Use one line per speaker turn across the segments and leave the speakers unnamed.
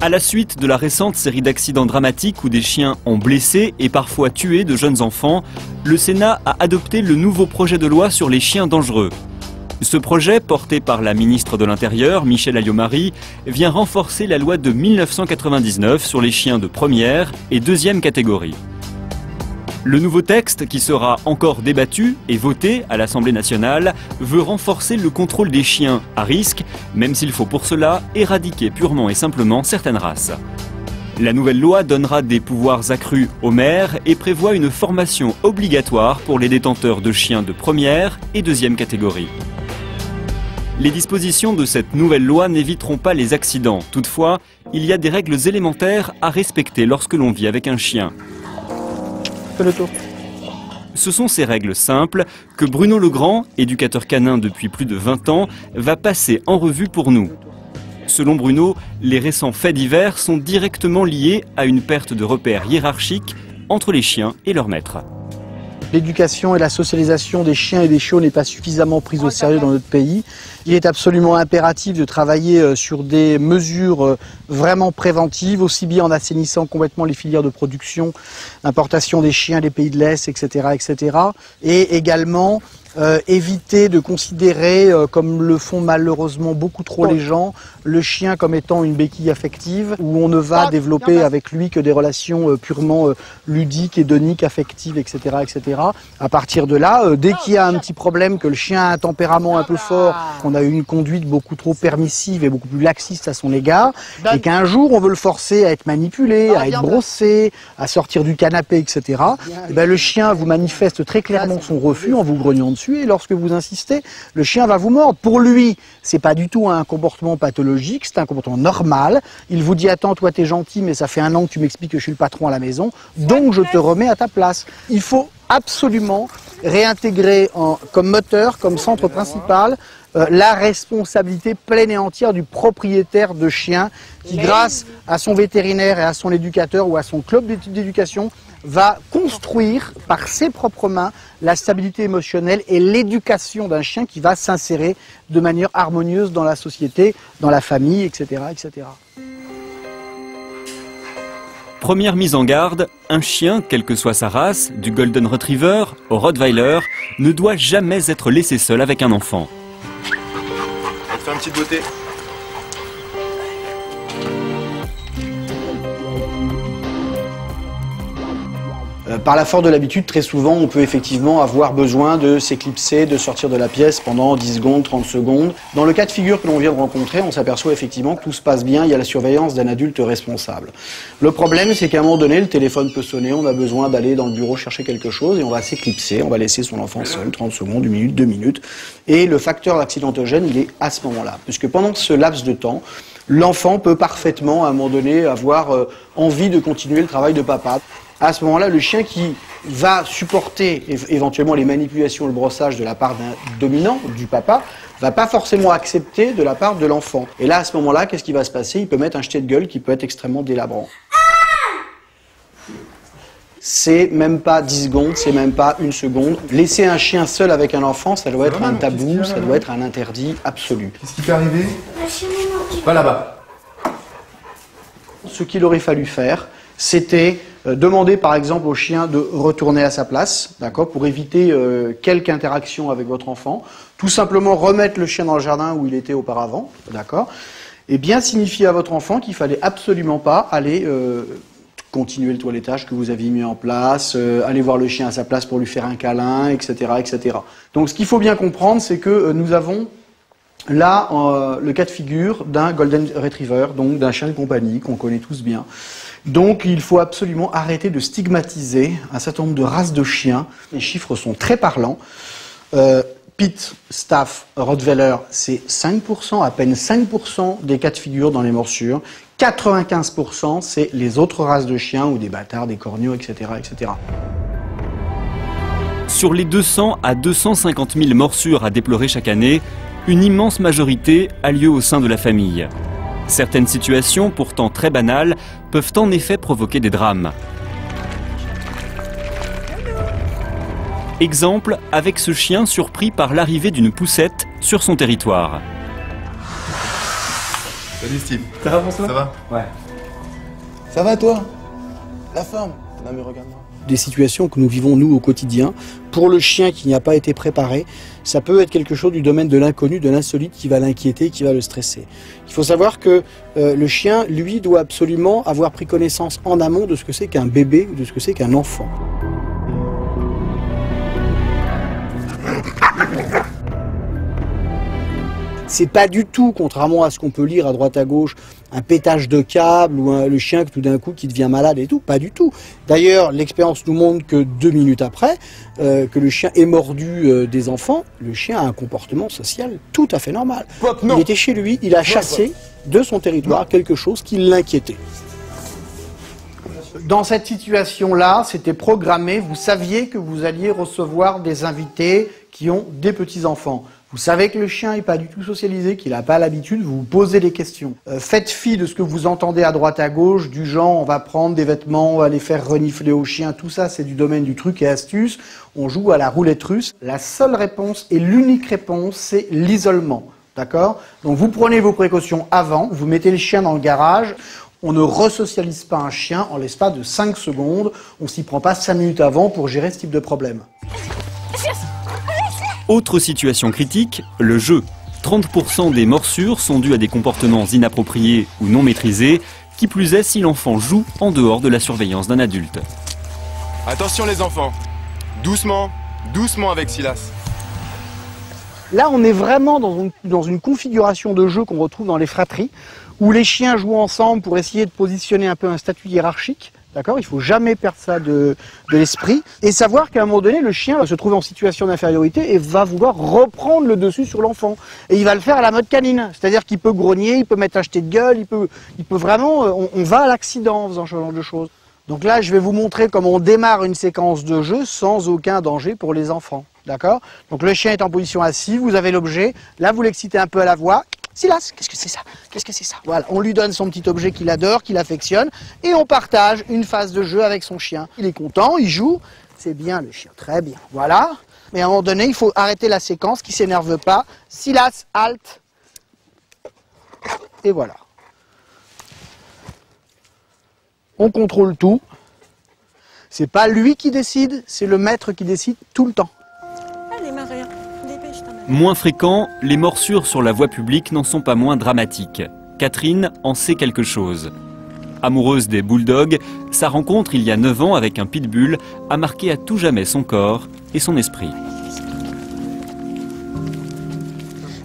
À la suite de la récente série d'accidents dramatiques où des chiens ont blessé et parfois tué de jeunes enfants, le Sénat a adopté le nouveau projet de loi sur les chiens dangereux. Ce projet, porté par la ministre de l'Intérieur, Michèle Alliot-Marie, vient renforcer la loi de 1999 sur les chiens de première et deuxième catégorie. Le nouveau texte, qui sera encore débattu et voté à l'Assemblée nationale, veut renforcer le contrôle des chiens à risque, même s'il faut pour cela éradiquer purement et simplement certaines races. La nouvelle loi donnera des pouvoirs accrus aux maires et prévoit une formation obligatoire pour les détenteurs de chiens de première et deuxième catégorie. Les dispositions de cette nouvelle loi n'éviteront pas les accidents. Toutefois, il y a des règles élémentaires à respecter lorsque l'on vit avec un chien. Ce sont ces règles simples que Bruno Legrand, éducateur canin depuis plus de 20 ans, va passer en revue pour nous. Selon Bruno, les récents faits divers sont directement liés à une perte de repères hiérarchiques entre les chiens et leurs maîtres.
L'éducation et la socialisation des chiens et des chiots n'est pas suffisamment prise au sérieux dans notre pays. Il est absolument impératif de travailler sur des mesures vraiment préventives, aussi bien en assainissant complètement les filières de production, l'importation des chiens des pays de l'Est, etc., etc. Et également éviter de considérer, comme le font malheureusement beaucoup trop les gens, le chien comme étant une béquille affective où on ne va développer avec lui que des relations purement ludiques, hédoniques, affectives, etc., etc. À partir de là, dès qu'il y a un petit problème, que le chien a un tempérament un peu fort, qu'on a eu une conduite beaucoup trop permissive et beaucoup plus laxiste à son égard, et qu'un jour on veut le forcer à être manipulé, à être brossé, à sortir du canapé, etc., et ben le chien vous manifeste très clairement son refus en vous grognant dessus. Et lorsque vous insistez, le chien va vous mordre. Pour lui, c'est pas du tout un comportement pathologique, c'est un comportement normal. Il vous dit: attends, toi t'es gentil, mais ça fait 1 an que tu m'expliques que je suis le patron à la maison, donc je te remets à ta place. Il faut absolument réintégrer comme moteur, comme centre principal, la responsabilité pleine et entière du propriétaire de chien qui, grâce à son vétérinaire et à son éducateur ou à son club d'éducation, va construire par ses propres mains la stabilité émotionnelle et l'éducation d'un chien qui va s'insérer de manière harmonieuse dans la société, dans la famille, etc., etc.
Première mise en garde, un chien, quelle que soit sa race, du Golden Retriever au Rottweiler, ne doit jamais être laissé seul avec un enfant.
On va te faire une petite beauté.
Par la force de l'habitude, très souvent, on peut effectivement avoir besoin de s'éclipser, de sortir de la pièce pendant 10 secondes, 30 secondes. Dans le cas de figure que l'on vient de rencontrer, on s'aperçoit effectivement que tout se passe bien, il y a la surveillance d'un adulte responsable. Le problème, c'est qu'à un moment donné, le téléphone peut sonner, on a besoin d'aller dans le bureau chercher quelque chose et on va s'éclipser, on va laisser son enfant seul, 30 secondes, 1 minute, 2 minutes. Et le facteur accidentogène, il est à ce moment-là. Puisque pendant ce laps de temps, l'enfant peut parfaitement, à un moment donné, avoir envie de continuer le travail de papa. À ce moment-là, le chien qui va supporter éventuellement les manipulations, le brossage de la part d'un dominant, du papa, va pas forcément accepter de la part de l'enfant. Et là, à ce moment-là, qu'est-ce qui va se passer? Il peut mettre un jeté de gueule qui peut être extrêmement délabrant. C'est même pas 10 secondes, c'est même pas 1 seconde. Laisser un chien seul avec un enfant, ça doit être un tabou, ça doit être un interdit absolu.
Qu'est-ce qui peut arriver? Va là-bas.
Ce qu'il aurait fallu faire, c'était demander par exemple au chien de retourner à sa place, d'accord, pour éviter quelque interaction avec votre enfant. Tout simplement remettre le chien dans le jardin où il était auparavant, d'accord, et bien signifier à votre enfant qu'il fallait absolument pas aller continuer le toilettage que vous aviez mis en place, aller voir le chien à sa place pour lui faire un câlin, etc., etc. Donc ce qu'il faut bien comprendre, c'est que nous avons là le cas de figure d'un Golden Retriever, donc d'un chien de compagnie qu'on connaît tous bien. Donc il faut absolument arrêter de stigmatiser un certain nombre de races de chiens. Les chiffres sont très parlants. Pit, Staff, Rottweiler, c'est 5%, à peine 5% des cas de figure dans les morsures. 95%, c'est les autres races de chiens, ou des bâtards, des corneaux, etc., etc.
Sur les 200 à 250 000 morsures à déplorer chaque année, une immense majorité a lieu au sein de la famille. Certaines situations, pourtant très banales, peuvent en effet provoquer des drames. Exemple avec ce chien surpris par l'arrivée d'une poussette sur son territoire.
Salut Steve.
Ça va François?
Ça va?
Ouais.
Ça va toi? La forme? Non mais regarde-moi.
Des situations que nous vivons nous au quotidien, pour le chien qui n'y a pas été préparé, ça peut être quelque chose du domaine de l'inconnu, de l'insolite qui va l'inquiéter, qui va le stresser. Il faut savoir que le chien, lui, doit absolument avoir pris connaissance en amont de ce que c'est qu'un bébé ou de ce que c'est qu'un enfant. C'est pas du tout, contrairement à ce qu'on peut lire à droite à gauche, un pétage de câble ou le chien que tout d'un coup qui devient malade et tout, pas du tout. D'ailleurs, l'expérience nous montre que 2 minutes après, que le chien ait mordu des enfants, le chien a un comportement social tout à fait normal. Il était chez lui, il a chassé de son territoire quelque chose qui l'inquiétait. Dans cette situation-là, c'était programmé, vous saviez que vous alliez recevoir des invités qui ont des petits-enfants. Vous savez que le chien n'est pas du tout socialisé, qu'il n'a pas l'habitude, vous vous posez des questions. Faites fi de ce que vous entendez à droite à gauche, du genre on va prendre des vêtements, on va les faire renifler au chien, tout ça c'est du domaine du truc et astuce. On joue à la roulette russe. La seule réponse et l'unique réponse, c'est l'isolement. D'accord? Donc vous prenez vos précautions avant, vous mettez le chien dans le garage. On ne resocialise pas un chien en l'espace de 5 secondes. On s'y prend pas 5 minutes avant pour gérer ce type de problème.
Autre situation critique, le jeu. 30% des morsures sont dues à des comportements inappropriés ou non maîtrisés, qui plus est si l'enfant joue en dehors de la surveillance d'un adulte.
Attention les enfants. Doucement, doucement avec Silas.
Là, on est vraiment dans une configuration de jeu qu'on retrouve dans les fratries, où les chiens jouent ensemble pour essayer de positionner un peu un statut hiérarchique. D'accord ? Il ne faut jamais perdre ça de l'esprit. Et savoir qu'à un moment donné, le chien va se trouver en situation d'infériorité et va vouloir reprendre le dessus sur l'enfant. Et il va le faire à la mode canine. C'est-à-dire qu'il peut grogner, il peut mettre un jeté de gueule, il peut vraiment... On va à l'accident en faisant ce genre de choses. Donc là, je vais vous montrer comment on démarre une séquence de jeu sans aucun danger pour les enfants. D'accord ? Donc le chien est en position assise, vous avez l'objet. Là, vous l'excitez un peu à la voix. Silas, qu'est-ce que c'est ça? Qu'est-ce que c'est ça? Voilà, on lui donne son petit objet qu'il adore, qu'il affectionne, et on partage une phase de jeu avec son chien. Il est content, il joue, c'est bien le chien, très bien. Voilà, mais à un moment donné, il faut arrêter la séquence, qui ne s'énerve pas. Silas, halte, et voilà. On contrôle tout. C'est pas lui qui décide, c'est le maître qui décide tout le temps.
Allez, Maria.
Moins fréquents, les morsures sur la voie publique n'en sont pas moins dramatiques. Catherine en sait quelque chose. Amoureuse des bulldogs, sa rencontre il y a 9 ans avec un pitbull a marqué à tout jamais son corps et son esprit.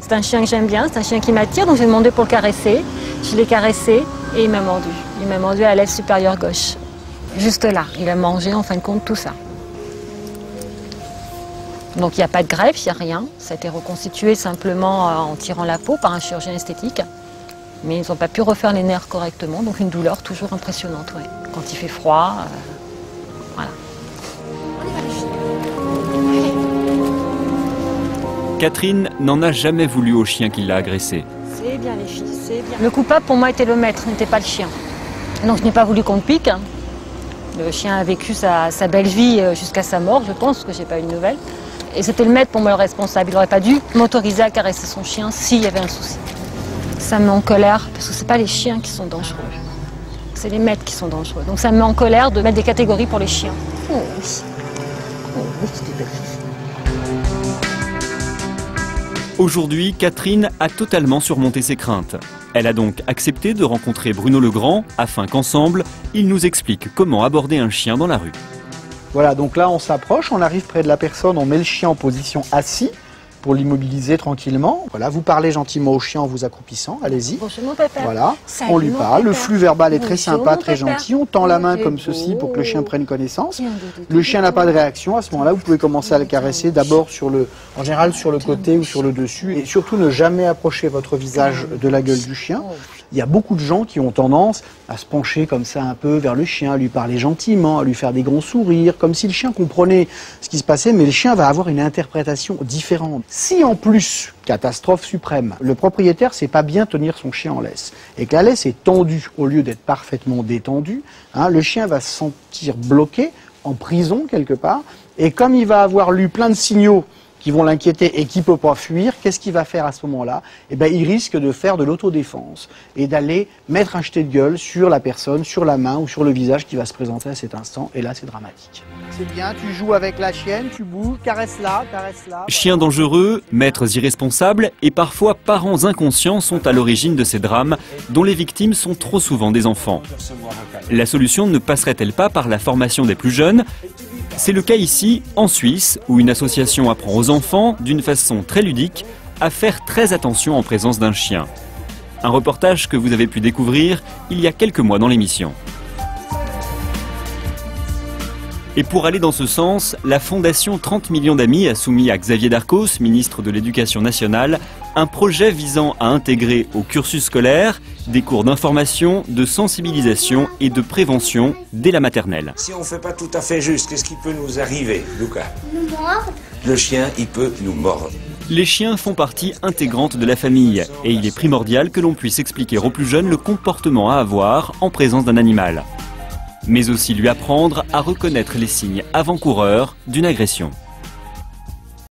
C'est un chien que j'aime bien, c'est un chien qui m'attire, donc j'ai demandé pour le caresser. Je l'ai caressé et il m'a mordu. Il m'a mordu à la lèvre supérieure gauche. Juste là, il a mangé en fin de compte tout ça. Donc il n'y a pas de greffe, il n'y a rien. Ça a été reconstitué simplement en tirant la peau par un chirurgien esthétique. Mais ils n'ont pas pu refaire les nerfs correctement, donc une douleur toujours impressionnante. Ouais. Quand il fait froid, voilà.
Catherine n'en a jamais voulu au chien qui l'a agressé.
C'est bien les filles, c'est bien. Le coupable pour moi était le maître, n'était pas le chien. Donc je n'ai pas voulu qu'on le pique. Le chien a vécu sa belle vie jusqu'à sa mort, je pense, parce que je n'ai pas eu de nouvelles. Et c'était le maître pour moi le responsable. Il n'aurait pas dû m'autoriser à caresser son chien s'il y avait un souci. Ça me met en colère, parce que ce n'est pas les chiens qui sont dangereux. C'est les maîtres qui sont dangereux. Donc ça me met en colère de mettre des catégories pour les chiens. Oh oui. Oh oui, c'est des belles filles.
Aujourd'hui, Catherine a totalement surmonté ses craintes. Elle a donc accepté de rencontrer Bruno Legrand afin qu'ensemble, il nous explique comment aborder un chien dans la rue.
Voilà, donc là on s'approche, on arrive près de la personne, on met le chien en position assis pour l'immobiliser tranquillement. Voilà, vous parlez gentiment au chien en vous accroupissant, allez-y.
Bonjour mon papa.
Voilà,
Salut,
on lui parle, le
papa.
flux verbal est très
Bonjour,
sympa,
mon
très
papa.
gentil, on tend la main
C'est
comme ceci pour que le chien
beau.
prenne connaissance.
Tiens,
Le chien n'a pas de réaction, à ce moment-là vous pouvez commencer à le caresser d'abord en général sur le côté ou sur le dessus, et surtout ne jamais approcher votre visage de la gueule du chien. Il y a beaucoup de gens qui ont tendance à se pencher comme ça un peu vers le chien, à lui parler gentiment, à lui faire des grands sourires, comme si le chien comprenait ce qui se passait, mais le chien va avoir une interprétation différente. Si en plus, catastrophe suprême, le propriétaire sait pas bien tenir son chien en laisse, et que la laisse est tendue au lieu d'être parfaitement détendue, le chien va se sentir bloqué, en prison quelque part, et comme il va avoir lu plein de signaux qui vont l'inquiéter et qui ne peut pas fuir, qu'est-ce qu'il va faire à ce moment-là? Eh bien, il risque de faire de l'autodéfense et d'aller mettre un jeté de gueule sur la personne, sur la main ou sur le visage qui va se présenter à cet instant. Et là, c'est dramatique. C'est bien, tu joues avec la chienne, tu bouges, caresse-la, caresse-la.
Chiens dangereux, maîtres irresponsables et parfois parents inconscients sont à l'origine de ces drames dont les victimes sont trop souvent des enfants. La solution ne passerait-elle pas par la formation des plus jeunes? C'est le cas ici, en Suisse, où une association apprend aux enfants, d'une façon très ludique, à faire très attention en présence d'un chien. Un reportage que vous avez pu découvrir il y a quelques mois dans l'émission. Et pour aller dans ce sens, la Fondation 30 millions d'amis a soumis à Xavier Darcos, ministre de l'Éducation nationale, un projet visant à intégrer au cursus scolaire des cours d'information, de sensibilisation et de prévention dès la maternelle.
Si on ne fait pas tout à fait juste, qu'est-ce qui peut nous arriver, Lucas?
Nous mordre.
Le chien, il peut nous mordre.
Les chiens font partie intégrante de la famille et il est primordial que l'on puisse expliquer aux plus jeunes le comportement à avoir en présence d'un animal. Mais aussi lui apprendre à reconnaître les signes avant-coureurs d'une agression.